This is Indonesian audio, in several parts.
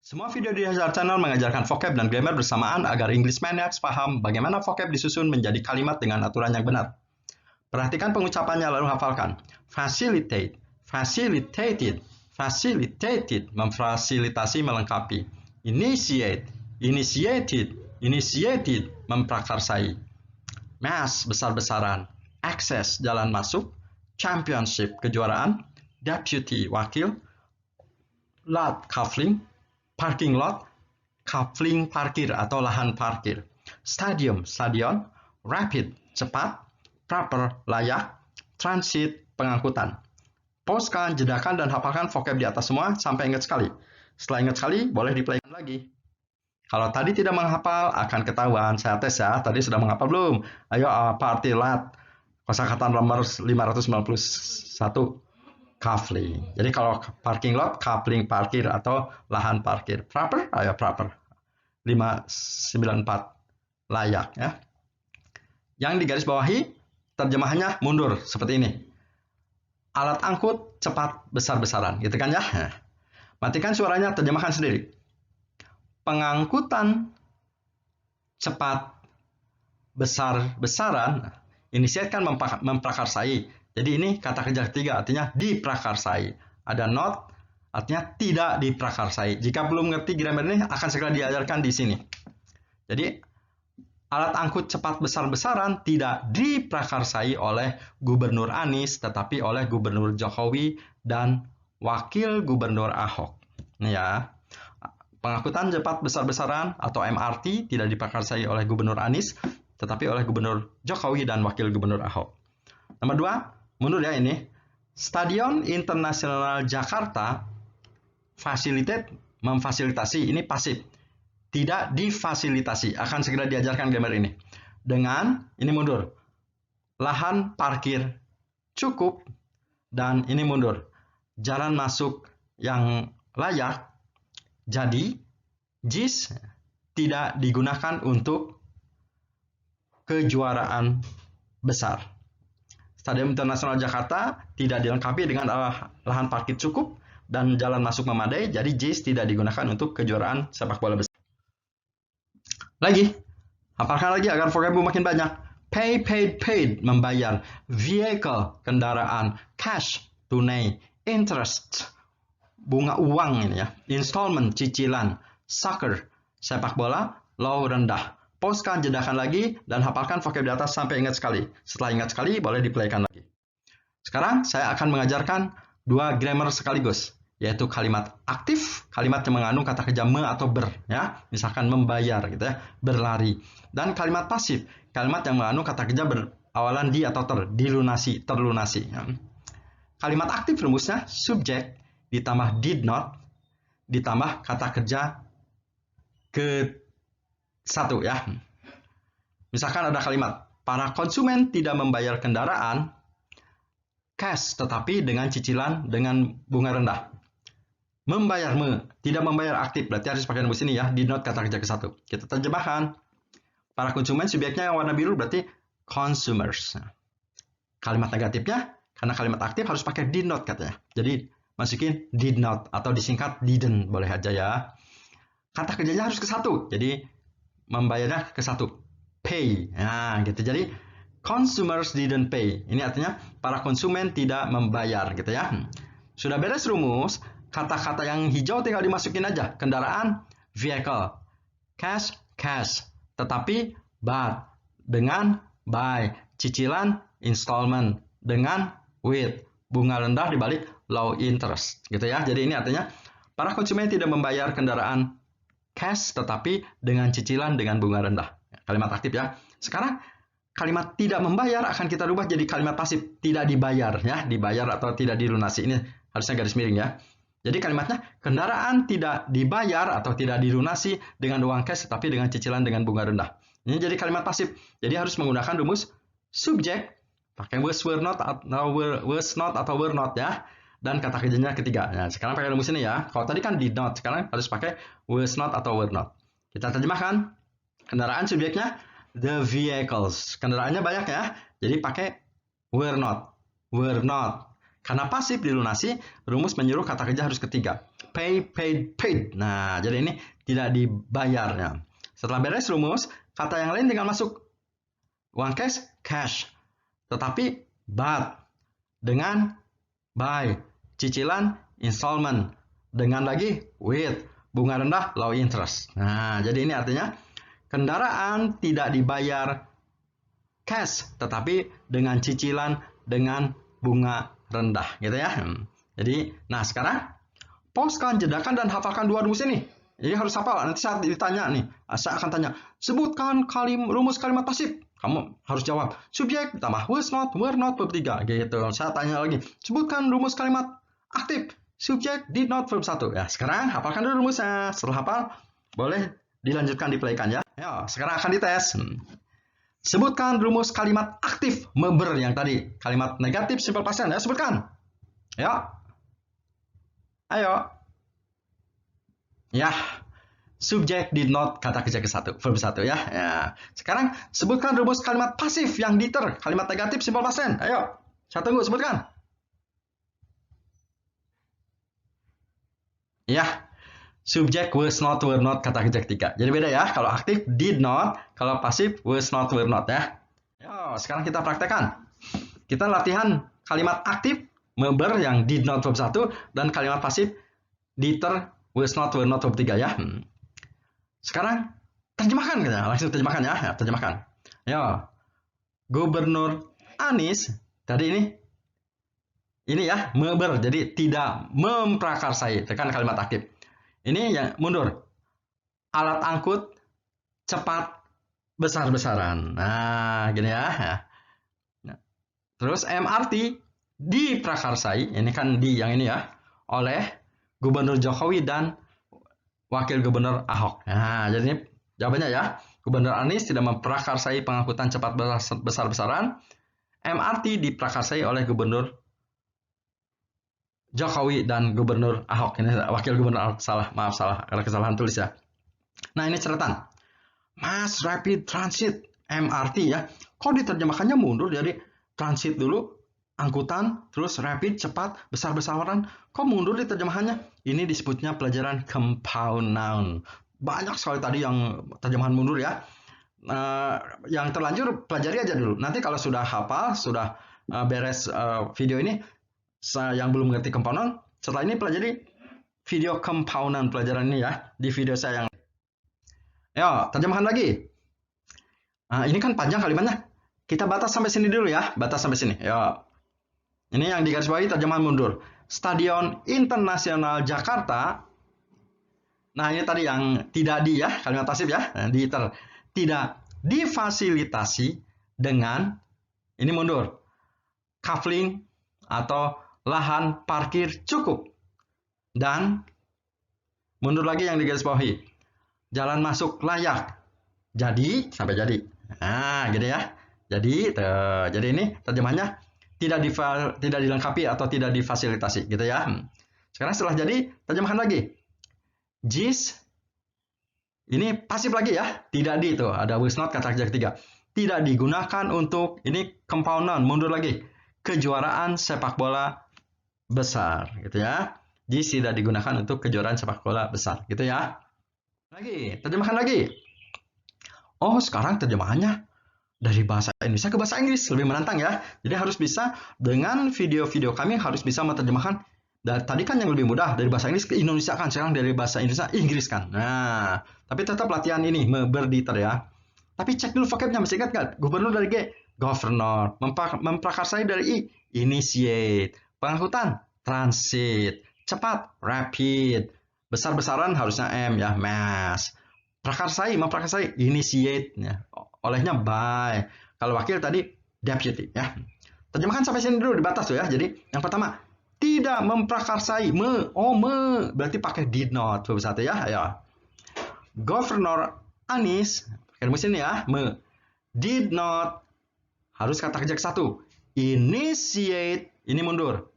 Semua video di Hazard Channel mengajarkan vocab dan grammar bersamaan agar English Maniacs paham bagaimana vocab disusun menjadi kalimat dengan aturan yang benar. Perhatikan pengucapannya lalu hafalkan. Facilitate, facilitated, facilitated, memfasilitasi melengkapi. Initiate, initiated, initiated, memprakarsai. Mass, besar-besaran. Access, jalan masuk. Championship, kejuaraan. Deputy, wakil. Lot, coupling. Parking lot, coupling parkir atau lahan parkir. Stadium, stadion. Rapid, cepat. Proper, layak. Transit, pengangkutan. Pauskan, jedakan, dan hafalkan vocab di atas semua sampai ingat sekali. Setelah ingat sekali, boleh diplaykan lagi. Kalau tadi tidak menghafal, akan ketahuan. Saya tes ya, tadi sudah menghafal belum? Ayo, party lot. Kosakata nomor 591. Coupling. Jadi kalau parking lot, coupling parkir atau lahan parkir. Proper, ayo proper. 594 layak ya. Yang digaris bawahi terjemahannya mundur seperti ini. Alat angkut cepat besar-besaran, gitu kan ya. Matikan suaranya, terjemahkan sendiri. Pengangkutan cepat besar-besaran, initiate kan memprakarsai. Jadi ini kata kerja ketiga, artinya diprakarsai. Ada not, artinya tidak diprakarsai. Jika belum ngerti grammar ini, akan segera diajarkan di sini. Jadi, alat angkut cepat besar-besaran tidak diprakarsai oleh Gubernur Anies, tetapi oleh Gubernur Jokowi dan Wakil Gubernur Ahok. Ini ya. Pengangkutan cepat besar-besaran atau MRT tidak diprakarsai oleh Gubernur Anies, tetapi oleh Gubernur Jokowi dan Wakil Gubernur Ahok. Nomor 2, mundur ya ini. Stadion Internasional Jakarta facilitate, memfasilitasi, ini pasif. Tidak difasilitasi, akan segera diajarkan grammar ini. Dengan, ini mundur. Lahan parkir cukup, dan ini mundur. Jalan masuk yang layak, jadi JIS tidak digunakan untuk kejuaraan besar. Stadion Internasional Jakarta tidak dilengkapi dengan lahan parkir cukup dan jalan masuk memadai, jadi JIS tidak digunakan untuk kejuaraan sepak bola besar. Lagi, hafalkan lagi agar vocabmu makin banyak. Pay, paid, paid, membayar. Vehicle, kendaraan. Cash, tunai. Interest, bunga uang ini ya. Installment, cicilan. Soccer, sepak bola. Low, rendah. Pauskan, jedakan lagi, dan hafalkan vocab di atas sampai ingat sekali. Setelah ingat sekali, boleh diplaykan lagi. Sekarang, saya akan mengajarkan 2 grammar sekaligus, yaitu kalimat aktif, kalimat yang mengandung kata kerja me atau ber, ya. Misalkan membayar, gitu ya, berlari. Dan kalimat pasif, kalimat yang mengandung kata kerja berawalan di atau dilunasi, terlunasi. Ya. Kalimat aktif rumusnya, subjek, ditambah did not, ditambah kata kerja ke 1 ya. Misalkan ada kalimat, para konsumen tidak membayar kendaraan cash tetapi dengan cicilan dengan bunga rendah. Membayar tidak membayar aktif, berarti harus pakai rumus ini ya, did not kata kerja ke 1. Kita terjemahkan. Para konsumen subjeknya yang warna biru berarti consumers. Kalimat negatifnya, karena kalimat aktif harus pakai did not katanya. Jadi masukin did not atau disingkat didn't boleh aja ya. Kata kerjanya harus ke 1. Jadi membayarnya ke 1. Pay. Nah, gitu. Jadi consumers didn't pay. Ini artinya para konsumen tidak membayar gitu ya. Sudah beres rumus, kata-kata yang hijau tinggal dimasukin aja. Kendaraan, vehicle. Cash, cash. Tetapi but, dengan, by. Cicilan, installment. Dengan, with. Bunga rendah dibalik low interest gitu ya. Jadi ini artinya para konsumen tidak membayar kendaraan cash tetapi dengan cicilan dengan bunga rendah. Kalimat aktif ya. Sekarang kalimat tidak membayar akan kita rubah jadi kalimat pasif, tidak dibayar ya, dibayar atau tidak dilunasi. Ini harusnya garis miring ya. Jadi kalimatnya kendaraan tidak dibayar atau tidak dilunasi dengan uang cash tetapi dengan cicilan dengan bunga rendah. Ini jadi kalimat pasif. Jadi harus menggunakan rumus subjek pakai was were not atau were not ya. Dan kata kerjanya ketiga. Nah, sekarang pakai rumus ini ya. Kalau tadi kan did not, sekarang harus pakai was not atau were not. Kita terjemahkan. Kendaraan subjeknya the vehicles. Kendaraannya banyak ya. Jadi pakai were not. Were not. Karena pasif dilunasi, rumus menyuruh kata kerja harus ketiga. Pay, paid, paid. Nah, jadi ini tidak dibayarnya. Setelah beres rumus, kata yang lain tinggal masuk. Uang cash, cash. Tetapi but dengan by. Cicilan, installment. Dengan lagi with. Bunga rendah, low interest. Nah, jadi ini artinya kendaraan tidak dibayar cash, tetapi dengan cicilan dengan bunga rendah, gitu ya. Jadi, nah sekarang pauskan, jedakan, dan hafalkan dua rumus ini. Jadi harus hafal. Nanti saat ditanya nih, saya akan tanya, sebutkan rumus kalimat pasif. Kamu harus jawab subjek tambah was not, were not, verb 3 gitu. Saya tanya lagi, sebutkan rumus kalimat aktif. Subjek did not, verb 1. Ya, sekarang hafalkan dulu rumusnya. Setelah hafal, boleh dilanjutkan diplaykan ya. Ya, sekarang akan dites. Sebutkan rumus kalimat aktif member yang tadi. Kalimat negatif simple past tense ya, sebutkan. Ya. Ayo. Ya. Subjek did not, kata kerja ke-1, verb 1 ya. Ya. Sekarang sebutkan rumus kalimat pasif yang diter, kalimat negatif simple past tense. Ayo. Saya tunggu, sebutkan. Ya. Subjek was not, were not, kata kerja ketiga. Jadi beda ya. Kalau aktif did not, kalau pasif was not, were not ya. Yo, sekarang kita praktekkan. Kita latihan kalimat aktif member yang did not, verb 1, dan kalimat pasif diter, was not, were not, verb 3 ya. Sekarang terjemahkan kita. Langsung terjemahkan ya. Ya, terjemahkan. Yo. Gubernur Anies tadi ini ya, member, jadi tidak memprakarsai, tekan kalimat aktif. Ini yang mundur. Alat angkut cepat besar-besaran. Nah, gini ya. Nah, terus MRT diprakarsai, ini kan di yang ini ya, oleh Gubernur Jokowi dan Wakil Gubernur Ahok. Nah, jadi ini jawabannya ya. Gubernur Anies tidak memprakarsai pengangkutan cepat besar-besaran. MRT diprakarsai oleh Gubernur Jokowi dan Gubernur Ahok. Ini Wakil Gubernur Ahok, salah, maaf, salah, ada kesalahan tulis ya. Nah, ini catatan. Mass Rapid Transit, MRT ya. Kok diterjemahkannya mundur dari transit dulu, angkutan, terus rapid, cepat, besar-besaran. Kok mundur diterjemahannya? Ini disebutnya pelajaran compound noun. Banyak sekali tadi yang terjemahan mundur ya. Yang terlanjur pelajari aja dulu. Nanti kalau sudah hafal, sudah beres video ini, yang belum mengerti compound noun, setelah ini pelajari video compound noun pelajaran ini ya, di video saya yang. Ya, terjemahan lagi. Nah, ini kan panjang kalimatnya. Kita batas sampai sini dulu ya, batas sampai sini. Ya. Ini yang digarisbawahi terjemahan mundur. Stadion Internasional Jakarta. Nah, ini tadi yang tidak di ya, kalimat pasif ya, tidak difasilitasi dengan, ini mundur, coupling atau lahan parkir cukup, dan mundur lagi yang digarisbawahi, jalan masuk layak, jadi sampai jadi. Nah, gitu ya. Jadi ini terjemahnya tidak dilengkapi atau tidak difasilitasi, gitu ya. Sekarang setelah jadi, terjemahkan lagi. JIS ini pasif lagi ya, tidak di itu, ada was not, kata kerja ketiga. Tidak digunakan untuk, ini compound noun, mundur lagi, kejuaraan sepak bola besar, gitu ya. JIS tidak digunakan untuk kejuaraan sepak bola besar, gitu ya. Lagi, terjemahkan lagi. Oh, sekarang terjemahannya dari bahasa Indonesia ke bahasa Inggris, lebih menantang ya. Jadi harus bisa, dengan video-video kami harus bisa menerjemahkan. Dan tadi kan yang lebih mudah dari bahasa Inggris ke Indonesia kan, sekarang dari bahasa Indonesia Inggris kan. Nah, tapi tetap latihan ini berditer ya. Tapi cek dulu vocabnya, masih ingat nggak? Gubernur dari G, governor. Memprakarsai dari I, initiate. Pengangkutan, transit. Cepat, rapid. Besar-besaran harusnya M ya, mass. Memprakarsai, initiate ya. Olehnya by. Kalau wakil tadi deputy ya. Terjemahkan sampai sini dulu di batas tuh ya. Jadi yang pertama, tidak memprakarsai, berarti pakai did not, verb 1 ya. Ayo. Governor Anies, pakai rumus ini ya, did not, harus kata kerja ke-1. Initiate, ini mundur.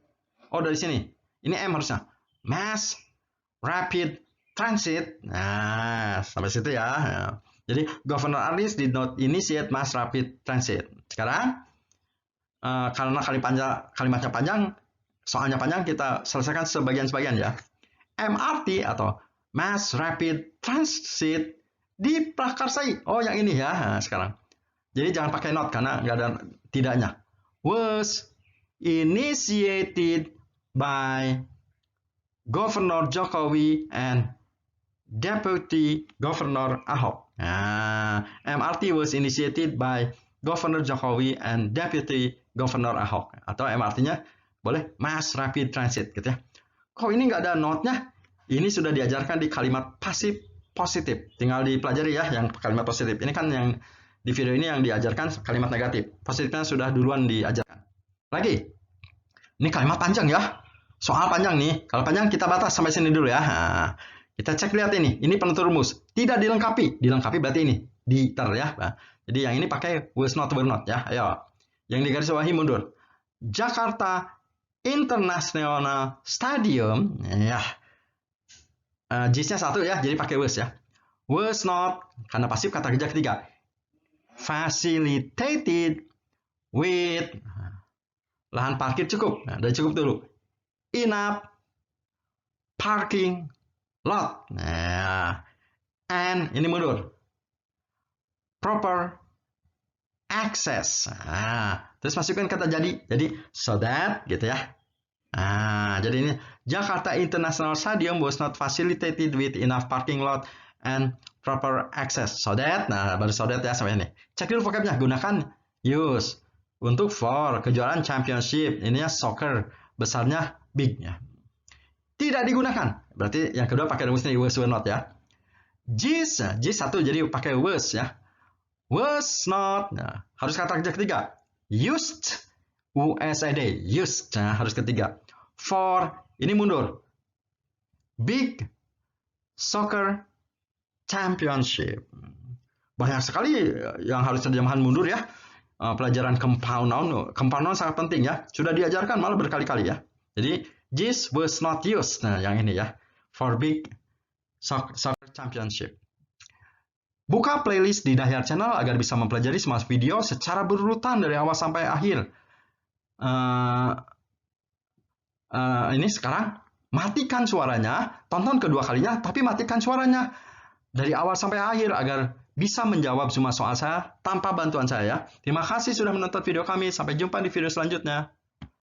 Oh, dari sini. Ini M harusnya. Mass Rapid Transit. Nah, sampai situ ya. Jadi, Governor Anies did not initiate mass rapid transit. Sekarang, karena kalimatnya panjang, soalnya panjang, kita selesaikan sebagian-sebagian ya. MRT atau Mass Rapid Transit diprakarsai. Oh, yang ini ya. Nah, sekarang. Jadi jangan pakai not karena nggak ada tidaknya. Was initiated by Governor Jokowi and Deputy Governor Ahok. Nah, MRT was initiated by Governor Jokowi and Deputy Governor Ahok. Atau MRT-nya boleh Mass Rapid Transit gitu ya. Kok ini nggak ada not-nya? Ini sudah diajarkan di kalimat pasif positif. Tinggal dipelajari ya yang kalimat positif. Ini kan yang di video ini yang diajarkan kalimat negatif. Positifnya sudah duluan diajarkan. Lagi. Ini kalimat panjang ya. Soal panjang nih. Kalau panjang kita batas sampai sini dulu ya. Nah, kita cek lihat ini. Ini penutur rumus. Tidak dilengkapi. Dilengkapi berarti ini. Diter ya. Nah, jadi yang ini pakai was not were not ya. Ayo. Yang digarisbawahi mundur. Jakarta International Stadium. Ya. JIS-nya satu ya. Jadi pakai was ya. Was not. Karena pasif kata kerja ketiga. Facilitated with. Lahan parkir cukup. Nah, udah cukup dulu. Enough parking lot. Nah, and ini mundur. Proper access. Nah, terus masukkan kata jadi. Jadi so that gitu ya. Nah, jadi ini Jakarta International Stadium was not facilitated with enough parking lot and proper access. So that. Nah, baru so that ya sampai ini. Cek dulu vocabnya. Gunakan use untuk for kejuaraan championship. Ininya soccer. Besarnya big ya. Tidak digunakan. Berarti yang kedua pakai rumusnya was were not ya. JIS satu jadi pakai was ya. Was not. Nah, harus kata kerja ketiga. Used. USAD. Used. Nah, harus ketiga. For. Ini mundur. Big soccer championship. Banyak sekali yang harus terjemahan mundur ya. Pelajaran compound noun. Compound noun sangat penting ya. Sudah diajarkan malah berkali-kali ya. Jadi, this was not used. Nah, yang ini ya. For big soccer championship. Buka playlist di Dahyat Channel agar bisa mempelajari semua video secara berurutan dari awal sampai akhir. Ini sekarang matikan suaranya. Tonton kedua kalinya, tapi matikan suaranya. Dari awal sampai akhir agar bisa menjawab semua soal saya tanpa bantuan saya. Terima kasih sudah menonton video kami. Sampai jumpa di video selanjutnya.